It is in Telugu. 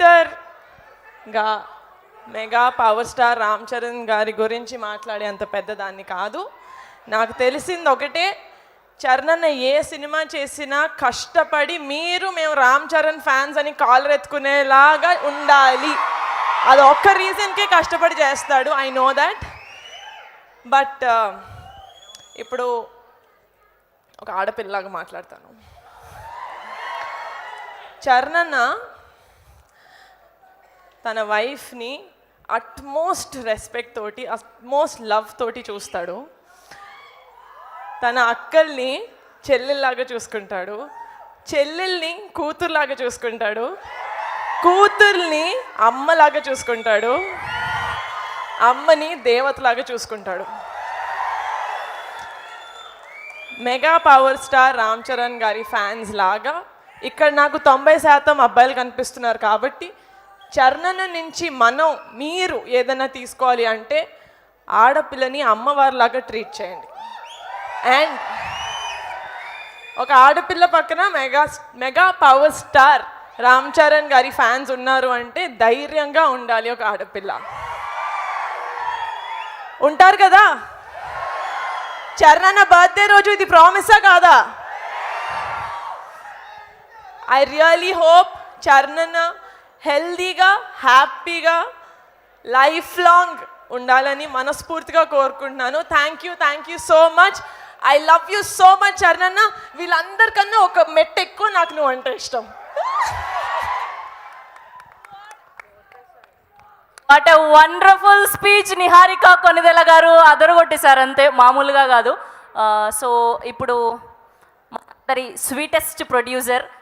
యాక్టర్గా mega power star Ram Charan గారి గురించి మాట్లాడే అంత పెద్దదాన్ని కాదు. నాకు తెలిసింది ఒకటే, చరణ్ ఏ సినిమా చేసినా కష్టపడి మేము రామ్ చరణ్ ఫ్యాన్స్ అని కాలర్ ఎత్తుకునేలాగా ఉండాలి. అది ఒక్క రీజన్కే కష్టపడి చేస్తాడు. I know that. బట్ ఇప్పుడు ఒక ఆడపిల్లలాగా మాట్లాడతాను. చరణ్ తన వైఫ్ని అట్మోస్ట్ రెస్పెక్ట్ తోటి, అట్మోస్ట్ లవ్ తోటి చూస్తాడు. తన అక్కల్ని చెల్లెల్లాగా చూసుకుంటాడు, చెల్లెల్ని కూతురులాగా చూసుకుంటాడు, కూతుర్ని అమ్మలాగా చూసుకుంటాడు, అమ్మని దేవతలాగా చూసుకుంటాడు. Mega power star Ram Charan గారి ఫ్యాన్స్ లాగా ఇక్కడ నాకు 90% అబ్బాయిలు కనిపిస్తున్నారు. కాబట్టి చరణ్ నుంచి మీరు ఏదైనా తీసుకోవాలి అంటే ఆడపిల్లని అమ్మవారిలాగా ట్రీట్ చేయండి. అండ్ ఒక ఆడపిల్ల పక్కన mega power star Ram Charan గారి ఫ్యాన్స్ ఉన్నారు అంటే ధైర్యంగా ఉండాలి. ఒక ఆడపిల్ల ఉంటారు కదా. చరణ్ బర్త్డే రోజు ఇది ప్రామిసా కాదా? ఐ రియలీ హోప్ చరణ్ హెల్దీగా, హ్యాపీగా, లైఫ్ లాంగ్ ఉండాలని మనస్ఫూర్తిగా కోరుకుంటున్నాను. Thank you so much. I love you so much Charan. వీళ్ళందరికన్నా ఒక మెట్టు ఎక్కువ నాకు నువ్వు అంటే ఇష్టం. What a wonderful speech Niharika Konidela garu అదరగొట్టేశారు, అంతే, మామూలుగా కాదు. సో ఇప్పుడు స్వీటెస్ట్ ప్రొడ్యూసర్